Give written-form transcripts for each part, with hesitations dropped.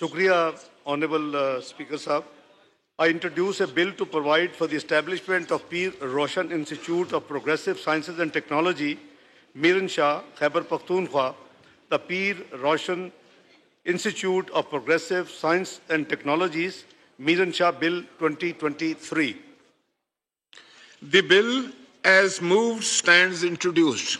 Shukriya, Honorable Speaker Sahab. I introduce a bill to provide for the establishment of Peer Roshan Institute of Progressive Sciences and Technology, Miran Shah, Khyber Pakhtunkhwa, the Peer Roshan Institute of Progressive Science and Technologies, Miran Shah Bill 2023. The bill as moved stands introduced.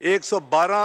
112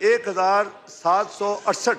1768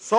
100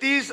30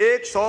100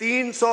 300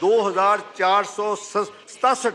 2467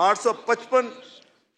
855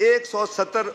170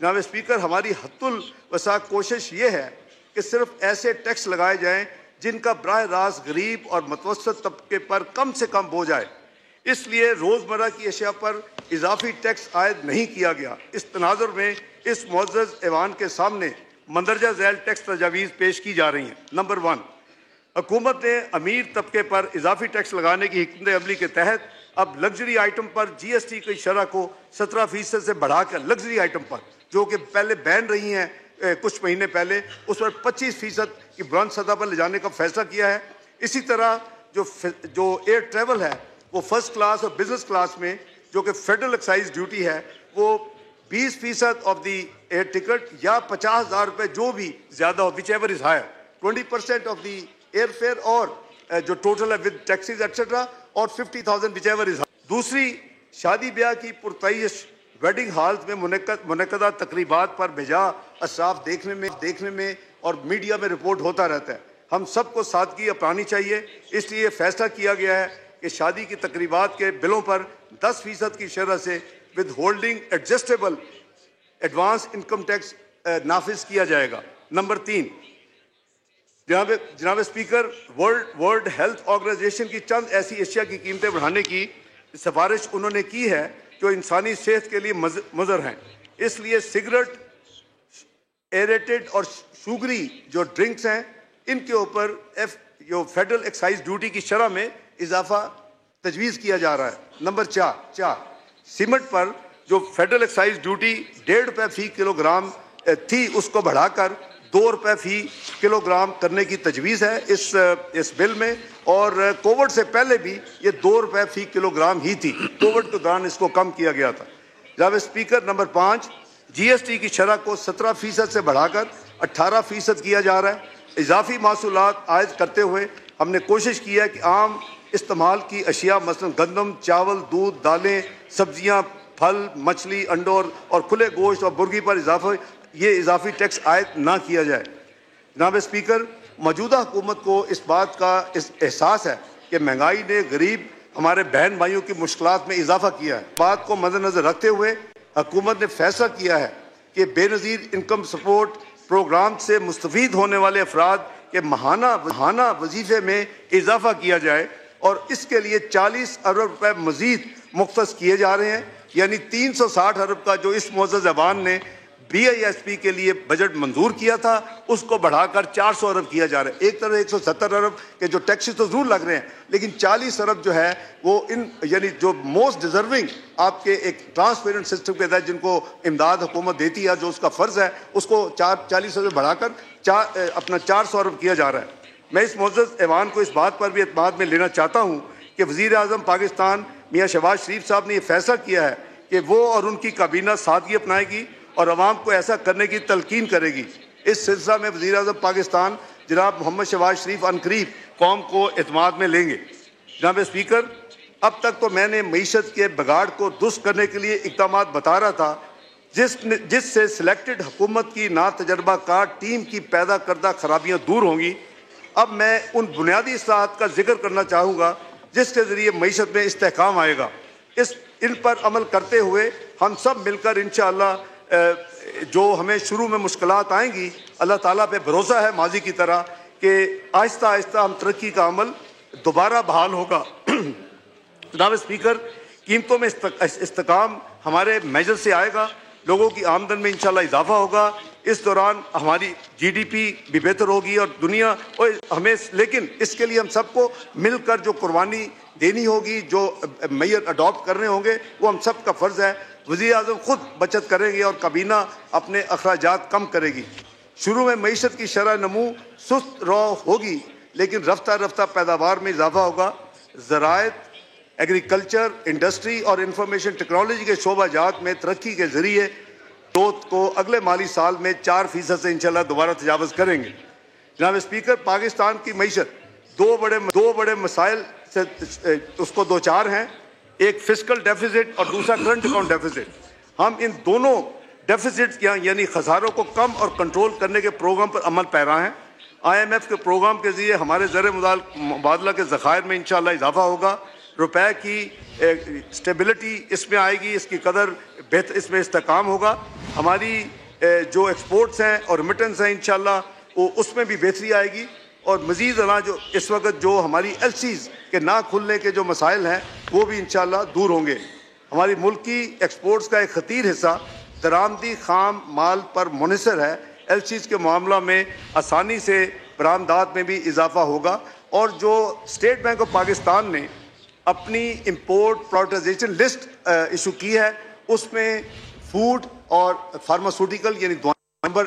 جناب speaker, ہماری حد الوسع کوشش یہ ہے کہ صرف ایسے tax لگائے جائیں جن کا براہ راست غریب اور متوسط طبقے پر کم سے کم بوجھ آئے۔ اس لیے روزمرہ کی اشیاء پر اضافی ٹیکس عائد نہیں کیا گیا۔ اس تناظر میں اس معزز ایوان کے سامنے مندرجہ ذیل ٹیکس تجاویز پیش کی جا رہی ہیں۔ نمبر 1، حکومت نے امیر طبقے پر اضافی ٹیکس لگانے کی حکمت عملی کے تحت اب لگژری آئٹم پر جی ایس ٹی کی شرح کو 17% سے بڑھا کر لگژری آئٹم پر، جو کہ پہلے بین رہی ہیں کچھ مہینے پہلے، اس پر 25% کی بلند سطح پر لے جانے کا فیصلہ کیا ہے۔ اسی طرح جو ایئر ٹریول ہے وہ فرسٹ کلاس اور بزنس کلاس میں جو کہ فیڈرل ایکسائز ڈیوٹی ہے وہ 20% آف دی ایئر ٹکٹ یا 50,000 روپے جو بھی زیادہ ہو، whichever is higher, 20% off the air fare اور جو ٹوٹل ہے ود ٹیکسیز ایٹسٹرا، اور 50,000 وچ ایور از ہائر۔ دوسری، شادی بیاہ کی پرتعیش ویڈنگ ہالز میں منعقدہ تقریبات پر بجا اثرات دیکھنے میں اور میڈیا میں رپورٹ ہوتا رہتا ہے۔ ہم سب کو سادگی اپنانی چاہیے، اس لیے فیصلہ کیا گیا ہے کہ شادی کی تقریبات کے بلوں پر 10% کی شرح سے withholding adjustable advance income tax نافذ کیا جائے گا۔ نمبر 3، جناب اسپیکر، ورلڈ ہیلتھ آرگنائزیشن کی چند ایسی اشیاء کی قیمتیں بڑھانے کی سفارش انہوں نے کی ہے جو انسانی صحت کے لیے مضر ہیں۔ اس لیے سگریٹ، ایریٹڈ اور شوگری جو ڈرنکس ہیں ان کے اوپر جو فیڈرل ایکسائز ڈیوٹی کی شرح میں اضافہ تجویز کیا جا رہا ہے۔ نمبر 4، سیمنٹ پر جو فیڈرل ایکسائز ڈیوٹی 1.5 روپے فی کلو گرام تھی اس کو بڑھا کر 2 روپے فی کلو گرام کرنے کی تجویز ہے اس بل میں، اور کووڈ سے پہلے بھی یہ 2 روپے فی کلو گرام ہی تھی، کووڈ کے دوران اس کو کم کیا گیا تھا۔ جناب اسپیکر، نمبر 5، جی ایس ٹی کی شرح کو 17% سے بڑھا کر 18% کیا جا رہا ہے۔ اضافی محصولات عائد کرتے ہوئے ہم نے کوشش کی ہے کہ عام استعمال کی اشیاء مثلا گندم، چاول، دودھ، دالیں، سبزیاں، پھل، مچھلی، انڈوں اور کھلے گوشت اور مرغی پر یہ اضافی ٹیکس عائد نہ کیا جائے۔ جناب اسپیکر، موجودہ حکومت کو اس بات کا احساس ہے کہ مہنگائی نے غریب ہمارے بہن بھائیوں کی مشکلات میں اضافہ کیا ہے۔ بات کو مد نظر رکھتے ہوئے حکومت نے فیصلہ کیا ہے کہ بے نظیر انکم سپورٹ پروگرام سے مستفید ہونے والے افراد کے ماہانہ وظیفے میں اضافہ کیا جائے، اور اس کے لیے 40 ارب روپے مزید مختص کیے جا رہے ہیں، یعنی 360 ارب کا جو اس معزز ایوان نے بی آئی ایس پی کے لیے بجٹ منظور کیا تھا اس کو بڑھا کر 400 ارب کیا جا رہا ہے۔ ایک طرف 170 ارب کے جو ٹیکسز تو ضرور لگ رہے ہیں، لیکن 40 ارب جو ہے وہ یعنی جو موسٹ ڈیزرونگ آپ کے ایک ٹرانسپیرنٹ سسٹم کے تحت جن کو امداد حکومت دیتی ہے، جو اس کا فرض ہے، اس کو 40 ارب بڑھا کر اپنا 400 ارب کیا جا رہا ہے۔ میں اس معزز ایوان کو اس بات پر بھی اعتماد میں لینا چاہتا ہوں کہ وزیر اعظم پاکستان میاں شہباز شریف صاحب نے یہ فیصلہ کیا ہے کہ وہ اور ان کی کابینہ سادگی اپنائے گی اور عوام کو ایسا کرنے کی تلقین کرے گی۔ اس سلسلہ میں وزیر اعظم پاکستان جناب محمد شہباز شریف عنقریب قوم کو اعتماد میں لیں گے۔ جناب اسپیکر، اب تک تو میں نے معیشت کے بگاڑ کو درست کرنے کے لیے اقدامات بتا رہا تھا جس سے سلیکٹڈ حکومت کی ناتجربہ کار ٹیم کی پیدا کردہ خرابیاں دور ہوں گی۔ اب میں ان بنیادی اصلاحات کا ذکر کرنا چاہوں گا جس کے ذریعے معیشت میں استحکام آئے گا۔ ان پر عمل کرتے ہوئے ہم سب مل کر انشاءاللہ جو ہمیں شروع میں مشکلات آئیں گی، اللہ تعالیٰ پہ بھروسہ ہے ماضی کی طرح کہ آہستہ آہستہ ہم ترقی کا عمل دوبارہ بحال ہوگا۔ جناب اسپیکر، قیمتوں میں استحکام ہمارے میجر سے آئے گا، لوگوں کی آمدن میں انشاءاللہ اضافہ ہوگا، اس دوران ہماری جی ڈی پی بھی بہتر ہوگی اور دنیا لیکن اس کے لیے ہم سب کو مل کر جو قربانی دینی ہوگی، جو معیار اڈاپٹ کرنے ہوں گے، وہ ہم سب کا فرض ہے۔ وزیر اعظم خود بچت کریں گے اور کابینہ اپنے اخراجات کم کرے گی۔ شروع میں معیشت کی شرح نمو سست رو ہوگی، لیکن رفتہ رفتہ پیداوار میں اضافہ ہوگا۔ زراعت، ایگریکلچر، انڈسٹری اور انفارمیشن ٹیکنالوجی کے شعبہ جات میں ترقی کے ذریعے گروتھ کو اگلے مالی سال میں 4% سے انشاءاللہ دوبارہ تجاوز کریں گے۔ جناب اسپیکر، پاکستان کی معیشت دو بڑے مسائل سے اس کو دوچار ہیں، ایک فسکل ڈیفیسٹ اور دوسرا کرنٹ اکاؤنٹ ڈیفیسٹ۔ ہم ان دونوں ڈیفیسٹ یعنی خساروں کو کم اور کنٹرول کرنے کے پروگرام پر عمل پیرا ہیں۔ آئی ایم ایف کے پروگرام کے ذریعے ہمارے زر مبادلہ کے ذخائر میں انشاءاللہ اضافہ ہوگا، روپے کی اسٹیبلٹی اس میں آئے گی، اس کی قدر بہتر، اس میں استحکام ہوگا۔ ہماری جو ایکسپورٹس ہیں اور ریمیٹنس ہیں انشاءاللہ وہ اس میں بھی بہتری آئے گی، اور مزید جو اس وقت جو ہماری ایل سیز کے نہ کھلنے کے جو مسائل ہیں وہ بھی انشاءاللہ دور ہوں گے۔ ہماری ملک کی ایکسپورٹس کا ایک خطیر حصہ درآمدی خام مال پر منحصر ہے۔ ایل سیز کے معاملہ میں آسانی سے برآمدات میں بھی اضافہ ہوگا، اور جو اسٹیٹ بینک آف پاکستان نے اپنی امپورٹ پرائورٹائزیشن لسٹ ایشو کی ہے، اس میں فوڈ اور فارماسوٹیکل یعنی نمبر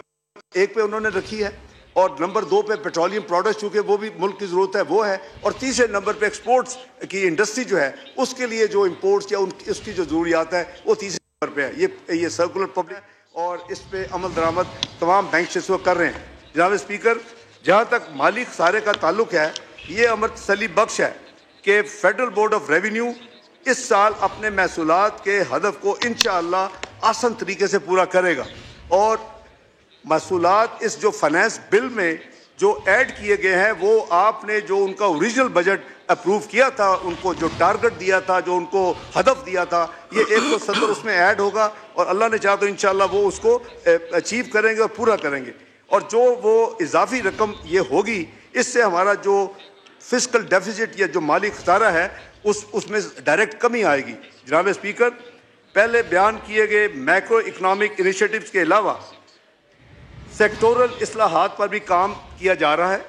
1 پہ انہوں نے رکھی ہے، اور نمبر 2 پہ پیٹرولیم پروڈکٹس چونکہ وہ بھی ملک کی ضرورت ہے وہ ہے، اور تیسرے نمبر پہ ایکسپورٹس کی انڈسٹری جو ہے اس کے لیے جو امپورٹس یا اس کی جو ضروریات ہے وہ تیسرے نمبر پہ ہے۔ یہ سرکولر پبلک ہے اور اس پہ عمل درآمد تمام بینک اس وقت کر رہے ہیں۔ جناب اسپیکر، جہاں تک مالی خسارے کا تعلق ہے، یہ امر تسلی بخش ہے کہ فیڈرل بورڈ آف ریونیو اس سال اپنے محصولات کے ہدف کو انشاءاللہ آسان طریقے سے پورا کرے گا، اور محصولات اس جو فائنانس بل میں جو ایڈ کیے گئے ہیں وہ آپ نے جو ان کا اوریجنل بجٹ اپروو کیا تھا، ان کو جو ٹارگٹ دیا تھا، جو ان کو ہدف دیا تھا، یہ 170 اس میں ایڈ ہوگا، اور اللہ نے چاہا تو انشاءاللہ وہ اس کو اچیو کریں گے اور پورا کریں گے، اور جو وہ اضافی رقم یہ ہوگی اس سے ہمارا جو فسکل ڈیفیسٹ یا جو مالی خسارہ ہے اس میں ڈائریکٹ کمی آئے گی۔ جناب اسپیکر، پہلے بیان کیے گئے میکرو اکنامک انیشیٹوز کے علاوہ سیکٹورل اصلاحات پر بھی کام کیا جا رہا ہے۔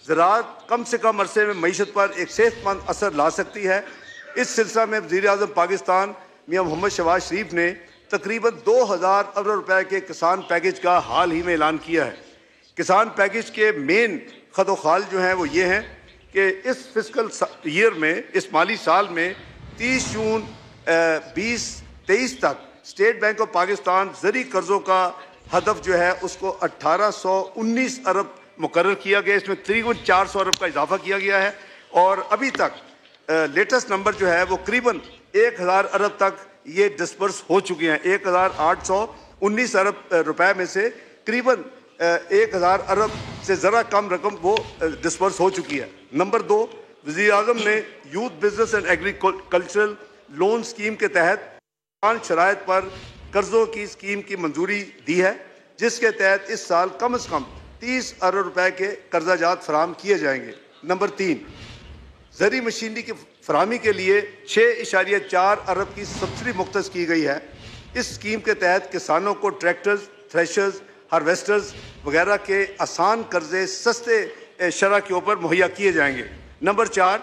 زراعت کم سے کم عرصے میں معیشت پر ایک صحت مند اثر لا سکتی ہے۔ اس سلسلہ میں وزیر اعظم پاکستان میاں محمد شہباز شریف نے تقریباً 2000 ارب روپے کے کسان پیکج کا حال ہی میں اعلان کیا ہے۔ کسان پیکج کے مین خد و خال جو ہیں وہ یہ ہیں کہ اس فسکل ایئر میں، اس مالی سال میں 30 جون 2023 تک اسٹیٹ بینک آف پاکستان زرعی قرضوں کا ہدف جو ہے اس کو 1819 ارب مقرر کیا گیا، اس میں تقریباً 400 ارب کا اضافہ کیا گیا ہے، اور ابھی تک لیٹسٹ نمبر جو ہے وہ قریباً 1000 ارب تک یہ ڈسپرس ہو چکے ہیں۔ 1819 ارب روپے میں سے قریباً 1000 ارب سے ذرا کم رقم وہ ڈسپرس ہو چکی ہے۔ نمبر 2، وزیر اعظم نے youth business and agricultural loan scheme کے تحت آسان شرائط پر قرضوں کی اسکیم کی منظوری دی ہے، جس کے تحت اس سال کم از کم 30 ارب روپے کے قرضہ جات فراہم کیے جائیں گے۔ نمبر 3، زرعی مشینری کی فراہمی کے لیے 6.4 ارب کی سبسڈی مختص کی گئی ہے۔ اس اسکیم کے تحت کسانوں کو ٹریکٹرز، تھریشرز، ہارویسٹرز وغیرہ کے آسان قرضے سستے شرح کے اوپر مہیا کیے جائیں گے۔ نمبر 4،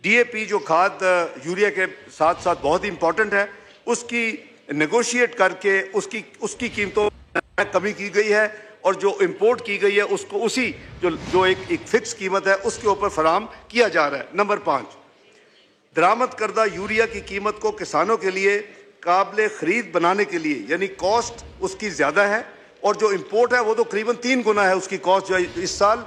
ڈی اے پی جو کھاد یوریا کے ساتھ ساتھ بہت ہی امپورٹنٹ ہے، اس کی نیگوشیٹ کر کے اس کی قیمتوں میں کمی کی گئی ہے، اور جو امپورٹ کی گئی ہے اس کو اسی جو ایک فکس قیمت ہے اس کے اوپر فراہم کیا جا رہا ہے۔ نمبر 5، درآمد کردہ یوریا کی قیمت کو کسانوں کے لیے قابل خرید بنانے کے لیے، یعنی کاسٹ اس کی زیادہ ہے، اور جو امپورٹ ہے وہ تو قریباً 3 گنا ہے اس کی کاسٹ جو ہے۔ اس سال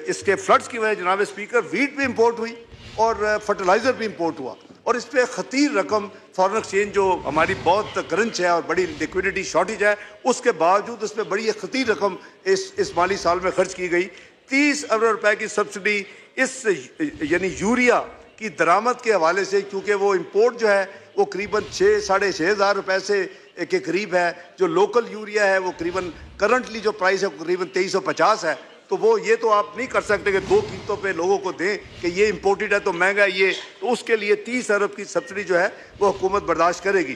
اس کے فلڈز کی وجہ جناب اسپیکر ویٹ بھی امپورٹ ہوئی اور فرٹیلائزر بھی امپورٹ ہوا، اور اس پہ خطیر رقم فارن ایکسچینج جو ہماری بہت کرنچ ہے اور بڑی لیکویڈیٹی شارٹیج ہے، اس کے باوجود اس پہ بڑی خطیر رقم اس مالی سال میں خرچ کی گئی۔ 30 ارب روپے کی سبسڈی اس یعنی یوریا کی درآمد کے حوالے سے، کیونکہ وہ امپورٹ جو ہے وہ قریباً 6,000 سے 6,500 روپے سے کے قریب ہے، جو لوکل یوریا ہے وہ قریباً کرنٹلی جو پرائس ہے قریباً 2350 ہے، تو وہ یہ تو آپ نہیں کر سکتے کہ 2 قیمتوں پہ لوگوں کو دیں کہ یہ امپورٹڈ ہے تو مہنگا ہے یہ، تو اس کے لیے 30 ارب کی سبسڈی جو ہے وہ حکومت برداشت کرے گی۔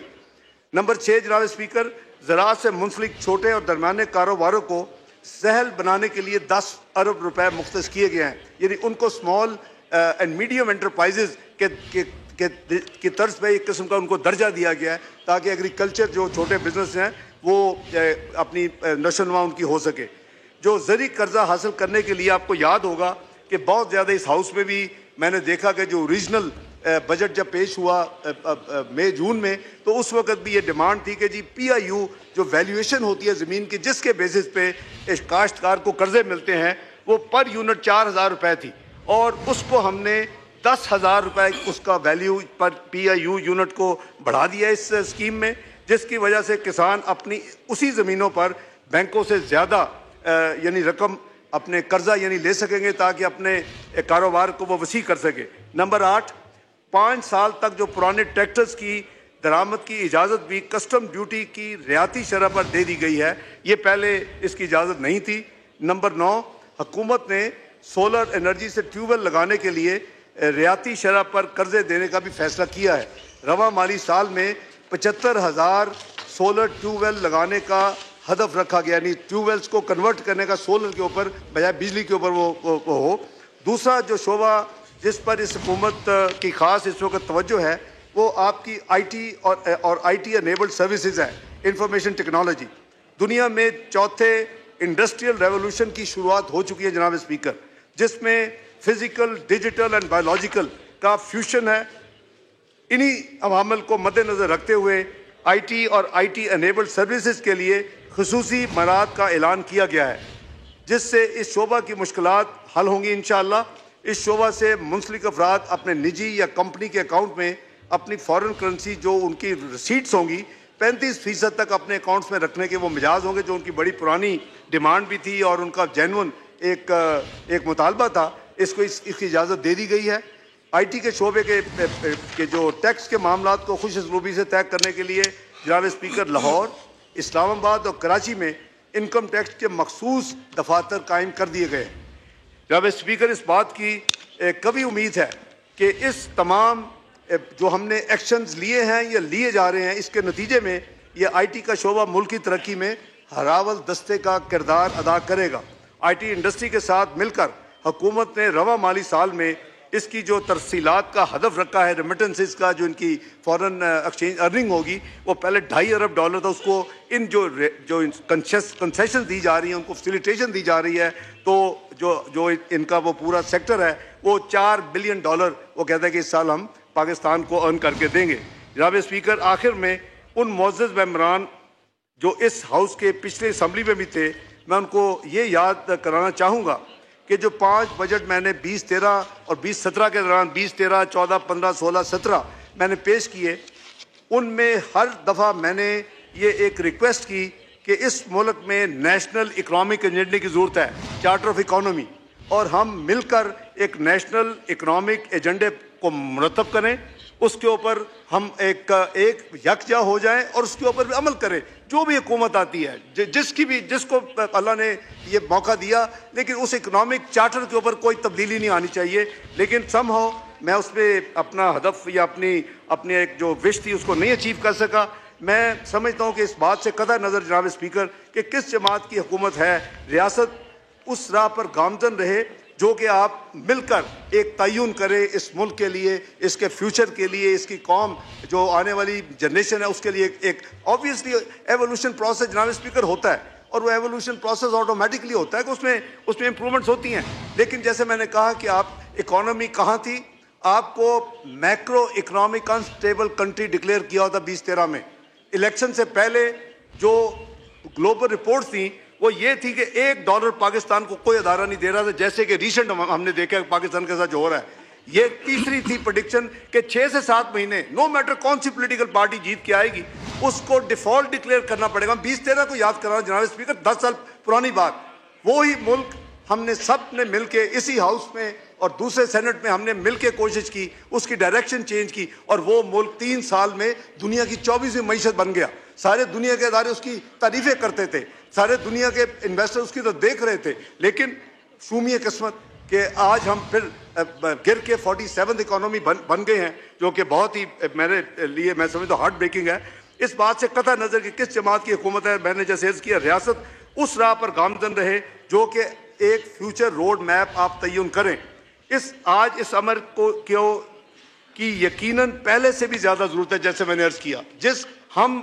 نمبر 6، جناب اسپیکر، زراعت سے منسلک چھوٹے اور درمیانے کاروباروں کو سہل بنانے کے لیے 10 ارب روپے مختص کیے گئے ہیں، یعنی ان کو اسمال اینڈ میڈیم انٹرپرائزز کی طرز پہ ایک قسم کا ان کو درجہ دیا گیا ہے، تاکہ ایگریکلچر جو چھوٹے بزنس ہیں وہ اپنی نشو و نما ان کی ہو سکے۔ جو زرعی قرضہ حاصل کرنے کے لیے آپ کو یاد ہوگا کہ بہت زیادہ اس ہاؤس میں بھی میں نے دیکھا کہ جو اوریجنل بجٹ جب پیش ہوا مئی جون میں، تو اس وقت بھی یہ ڈیمانڈ تھی کہ جی پی آئی یو جو ویلیویشن ہوتی ہے زمین کی جس کے بیسس پہ کاشتکار کو قرضے ملتے ہیں، وہ پر یونٹ 4000 روپے تھی، اور اس کو ہم نے 10,000 روپے اس کا value per P I you unit کو بڑھا دیا اس اسکیم میں، جس کی وجہ سے کسان اپنی اسی زمینوں پر بینکوں سے زیادہ یعنی رقم اپنے قرضہ یعنی لے سکیں گے، تاکہ اپنے کاروبار کو وہ وسیع کر سکے۔ نمبر 8، 5 سال تک جو پرانے ٹریکٹرز کی درآمد کی اجازت بھی کسٹم ڈیوٹی کی رعایتی شرح پر دے دی گئی ہے، یہ پہلے اس کی اجازت نہیں تھی۔ نمبر 9، حکومت نے سولر انرجی سے ٹیوب ویل لگانے کے لیے رعایتی شرح پر قرضے دینے کا بھی فیصلہ کیا ہے۔ رواں مالی سال میں 75,000 سولر ٹیوب ویل لگانے کا ہدف رکھا گیا، یعنی ٹیوب ویلز کو کنورٹ کرنے کا سولر کے اوپر بجائے بجلی کے اوپر وہ ہو۔ دوسرا جو شعبہ جس پر اس حکومت کی خاص اس وقت توجہ ہے وہ آپ کی آئی ٹی اور آئی ٹی انیبلڈ سروسز ہے، انفارمیشن ٹیکنالوجی۔ دنیا میں چوتھے انڈسٹریل ریولوشن کی شروعات ہو چکی ہے جناب اسپیکر، جس میں فزیکل، ڈیجیٹل اینڈ بایولوجیکل کا فیوژن ہے۔ انہی عوامل کو مد نظر رکھتے ہوئے آئی ٹی اور آئی ٹی انیبلڈ سروسز کے لیے خصوصی مراحت کا اعلان کیا گیا ہے، جس سے اس شعبہ کی مشکلات حل ہوں گی انشاءاللہ۔ اس شعبہ سے منسلک افراد اپنے نجی یا کمپنی کے اکاؤنٹ میں اپنی فارن کرنسی جو ان کی ریسیٹس ہوں گی 35% تک اپنے اکاؤنٹس میں رکھنے کے وہ مجاز ہوں گے، جو ان کی بڑی پرانی ڈیمانڈ بھی تھی اور ان کا جینون ایک مطالبہ تھا۔ اس کی اجازت دے دی گئی ہے۔ آئی ٹی کے شعبے کے جو ٹیکس کے معاملات کو خوش اسلوبی سے طے کرنے کے لیے جناب اسپیکر لاہور، اسلام آباد اور کراچی میں انکم ٹیکس کے مخصوص دفاتر قائم کر دیے گئے۔ جناب اسپیکر، اس بات کی کبھی امید ہے کہ اس تمام جو ہم نے ایکشنز لیے ہیں یا لیے جا رہے ہیں، اس کے نتیجے میں یہ آئی ٹی کا شعبہ ملک کی ترقی میں ہراول دستے کا کردار ادا کرے گا۔ آئی ٹی انڈسٹری کے ساتھ مل کر حکومت نے رواں مالی سال میں اس کی جو ترسیلات کا ہدف رکھا ہے، ریمیٹنسز کا جو ان کی فورن ایکسچینج ارننگ ہوگی، وہ پہلے $2.5 ارب تھا، اس کو ان جو کنسیشن دی جا رہی ہیں، ان کو فیسیلیٹیشن دی جا رہی ہے، تو جو ان کا وہ پورا سیکٹر ہے وہ $4 بلین وہ کہتا ہے کہ اس سال ہم پاکستان کو ارن کر کے دیں گے۔ جناب اسپیکر، آخر میں ان معزز ممبران جو اس ہاؤس کے پچھلے اسمبلی میں بھی تھے، میں ان کو یہ یاد کرانا چاہوں گا کہ جو 5 بجٹ میں نے 2013 اور 2017 کے دوران 2013، 14، 15، 16، 17 میں نے پیش کیے، ان میں ہر دفعہ میں نے یہ ایک ریکویسٹ کی کہ اس ملک میں نیشنل اکنامک ایجنڈے کی ضرورت ہے، چارٹر آف اکانومی، اور ہم مل کر ایک نیشنل اکنامک ایجنڈے کو مرتب کریں، اس کے اوپر ہم ایک یکجا ہو جائیں اور اس کے اوپر بھی عمل کریں۔ جو بھی حکومت آتی ہے، جس کو اللہ نے یہ موقع دیا، لیکن اس اکنامک چارٹر کے اوپر کوئی تبدیلی نہیں آنی چاہیے۔ لیکن سم ہاؤ میں اس پہ اپنا ہدف یا اپنی ایک جو وش تھی اس کو نہیں اچیو کر سکا۔ میں سمجھتا ہوں کہ اس بات سے قطع نظر جناب اسپیکر کہ کس جماعت کی حکومت ہے، ریاست اس راہ پر گامزن رہے جو کہ آپ مل کر ایک تعین کریں اس ملک کے لیے، اس کے فیوچر کے لیے، اس کی قوم جو آنے والی جنریشن ہے اس کے لیے ایک آبویسلی ایوولوشن پروسیس جناب اسپیکر ہوتا ہے، اور وہ ایوولوشن پروسیس آٹومیٹکلی ہوتا ہے کہ اس میں امپرومنٹس ہوتی ہیں۔ لیکن جیسے میں نے کہا کہ آپ اکانومی کہاں تھی، آپ کو macro economic unstable country declare کیا ہوتا 2013 میں۔ الیکشن سے پہلے جو گلوبل رپورٹس تھیں وہ یہ تھی کہ $1 پاکستان کو کوئی ادارہ نہیں دے رہا تھا، جیسے کہ ریسنٹ ہم نے دیکھا پاکستان کے ساتھ جو ہو رہا ہے۔ یہ تیسری تھی پریڈکشن کہ 6 سے 7 مہینے نو میٹر کون سی پولیٹیکل پارٹی جیت کے آئے گی اس کو ڈیفالٹ ڈکلیئر کرنا پڑے گا۔ 2013 کو یاد کرانا جناب اسپیکر، 10 سال پرانی بات۔ وہی ملک ہم نے سب نے مل کے اسی ہاؤس میں اور دوسرے سینٹ میں ہم نے مل کے کوشش کی، اس کی ڈائریکشن چینج کی، اور وہ ملک 3 سال میں دنیا کی 24ویں معیشت بن گیا۔ سارے دنیا کے ادارے اس کی تعریفیں کرتے تھے، سارے دنیا کے انویسٹر اس کی تو دیکھ رہے تھے، لیکن شومی قسمت کہ آج ہم پھر گر کے 47 اکانومی بن گئے ہیں، جو کہ بہت ہی میرے لیے میں سمجھتا ہوں ہارٹ بریکنگ ہے۔ اس بات سے قطع نظر کہ کس جماعت کی حکومت ہے، میں نے جیسے عرض کیا ریاست اس راہ پر گامزن رہے جو کہ ایک فیوچر روڈ میپ آپ تعین کریں۔ آج اس امر کی یقیناً پہلے سے بھی زیادہ ضرورت ہے، جیسے میں نے عرض کیا۔ ہم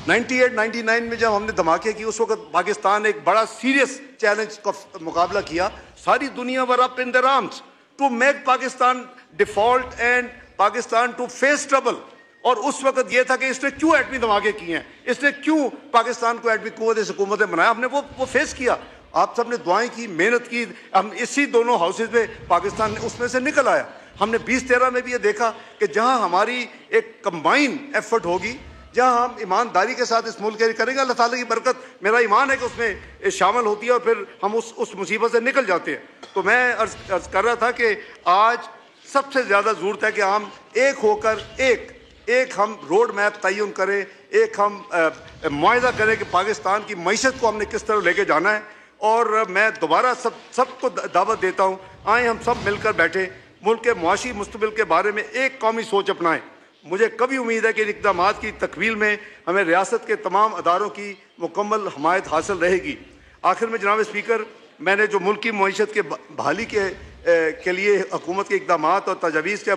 98-99 میں جب ہم نے دھماکے کی، اس وقت پاکستان ایک بڑا سیریس چیلنج کا مقابلہ کیا، ساری دنیا ور اپ ان their arms to make Pakistan default and Pakistan to face trouble۔ اور اس وقت یہ تھا کہ اس نے کیوں ایٹمی دھماکے کیے ہیں، اس نے کیوں پاکستان کو ایٹمی قوت حکومت بنایا، ہم نے وہ فیس کیا۔ آپ سب نے دعائیں کی، محنت کی، ہم اسی دونوں ہاؤسز میں پاکستان اس میں سے نکل آیا۔ ہم نے 2013 میں بھی یہ دیکھا کہ جہاں ہماری ایک کمبائن ایفرٹ ہوگی، جہاں ہم ایمانداری کے ساتھ اس ملک کے کریں گے، اللہ تعالیٰ کی برکت میرا ایمان ہے کہ اس میں شامل ہوتی ہے اور پھر ہم اس مصیبت سے نکل جاتے ہیں۔ تو میں عرض کر رہا تھا کہ آج سب سے زیادہ ضرورت ہے کہ ہم ایک ہو کر ایک ہم روڈ میپ تعین کریں, ایک ہم معاہدہ کریں کہ پاکستان کی معیشت کو ہم نے کس طرح لے کے جانا ہے. اور میں دوبارہ سب کو دعوت دیتا ہوں, آئیں ہم سب مل کر بیٹھیں, ملک کے معاشی مستقبل کے بارے میں ایک قومی سوچ اپنائیں. مجھے کبھی امید ہے کہ ان اقدامات کی تکمیل میں ہمیں ریاست کے تمام اداروں کی مکمل حمایت حاصل رہے گی. آخر میں جناب اسپیکر, میں نے جو ملکی معیشت کے بحالی کے لیے حکومت کے اقدامات اور تجاویز کا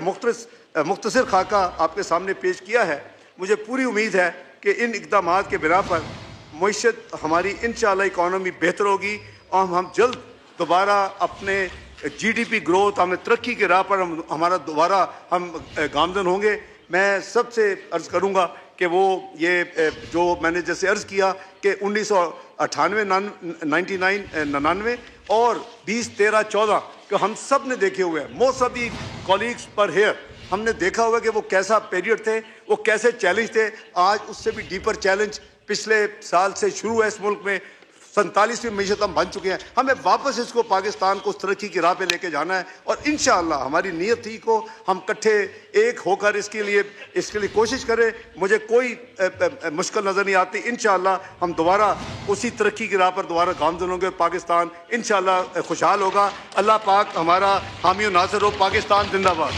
مختصر خاکہ آپ کے سامنے پیش کیا ہے, مجھے پوری امید ہے کہ ان اقدامات کے بنا پر معیشت ہماری انشاءاللہ اکانومی بہتر ہوگی اور ہم جلد دوبارہ اپنے جی ڈی پی گروتھ, ہمیں ترقی کے راہ پر ہمارا دوبارہ ہم گامزن ہوں گے. میں سب سے عرض کروں گا کہ وہ یہ جو میں نے جیسے عرض کیا کہ 1998-99 اور 2013-14 کہ ہم سب نے دیکھے ہوئے ہیں, موسٹ آف دی کولیگز پر ہیئر, ہم نے دیکھا ہوا کہ وہ کیسا پیریڈ تھے, وہ کیسے چیلنج تھے. آج اس سے بھی ڈیپر چیلنج پچھلے سال سے شروع ہے اس ملک میں. 47ویں معیشت ہم بن چکے ہیں. ہمیں واپس اس کو پاکستان کو اس ترقی کی راہ پہ لے کے جانا ہے اور انشاءاللہ ہماری نیت ہی کو ہم کٹھے ایک ہو کر اس کے لیے کوشش کریں. مجھے کوئی مشکل نظر نہیں آتی. انشاءاللہ ہم دوبارہ اسی ترقی کی راہ پر دوبارہ گامزن ہوں گے. پاکستان انشاءاللہ خوشحال ہوگا. اللہ پاک ہمارا حامی و ناصر ہو. پاکستان زندہ باد.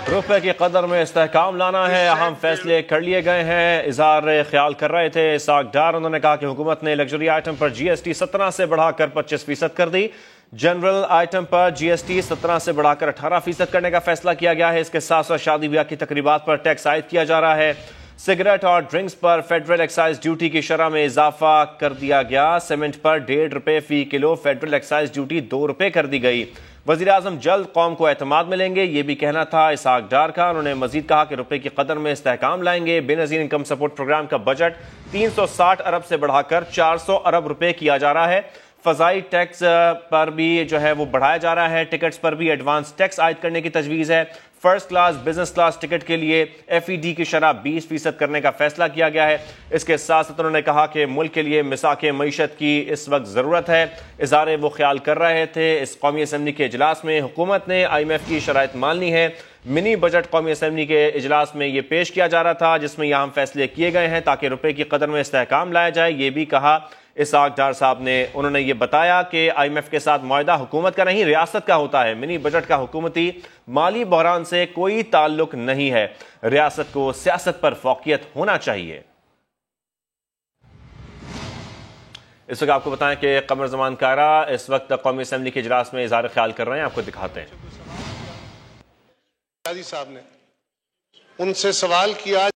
روپے کی قدر میں استحکام لانا ہے, اہم فیصلے کر لیے گئے ہیں. اظہار خیال کر رہے تھے اسحاق ڈار. انہوں نے کہا کہ حکومت نے لگژری آئٹم پر جی ایس ٹی 17 سے بڑھا کر 25% کر دی. جنرل آئٹم پر جی ایس ٹی 17 سے بڑھا کر 18% کرنے کا فیصلہ کیا گیا ہے. اس کے ساتھ ساتھ شادی بیاہ کی تقریبات پر ٹیکس عائد کیا جا رہا ہے. سگریٹ اور ڈرنکس پر فیڈرل ایکسائز ڈیوٹی کی شرح میں اضافہ کر دیا گیا. سیمنٹ پر 1.5 روپے فی کلو فیڈرل ایکسائز ڈیوٹی 2 روپے کر دی گئی. وزیراعظم جلد قوم کو اعتماد ملیں گے, یہ بھی کہنا تھا اسحاق ڈار کا. انہوں نے مزید کہا کہ روپے کی قدر میں استحکام لائیں گے. بے نظیر انکم سپورٹ پروگرام کا بجٹ 360 ارب سے بڑھا کر 400 ارب روپے کیا جا رہا ہے. فضائی ٹیکس پر بھی جو ہے وہ بڑھایا جا رہا ہے. ٹکٹس پر بھی ایڈوانس ٹیکس عائد کرنے کی تجویز ہے. First class business class ticket کے لیے ایف ای ڈی کی شرح 20% کرنے کا فیصلہ کیا گیا ہے. اس کے ساتھ ساتھ انہوں نے کہا کہ ملک کے لیے مساق معیشت کی اس وقت ضرورت ہے. اظہار وہ خیال کر رہے تھے. اس قومی اسمبلی کے اجلاس میں حکومت نے آئی ایم ایف کی شرائط مان لی ہے. منی بجٹ قومی اسمبلی کے اجلاس میں یہ پیش کیا جا رہا تھا جس میں یہ اہم فیصلے کیے گئے ہیں تاکہ روپے کی قدر میں استحکام لایا جائے. یہ بھی کہا اسحاق ڈار صاحب نے. انہوں نے یہ بتایا کہ آئی ایم ایف کے ساتھ معاہدہ حکومت کا نہیں ریاست کا ہوتا ہے. منی بجٹ کا حکومتی مالی بحران سے کوئی تعلق نہیں ہے. ریاست کو سیاست پر فوقیت ہونا چاہیے. اس وقت آپ کو بتائیں کہ قمر زمان کارا اس وقت قومی اسمبلی کے اجلاس میں اظہار خیال کر رہے ہیں. آپ کو دکھاتے ہیں. صاحب نے ان سے سوال کیا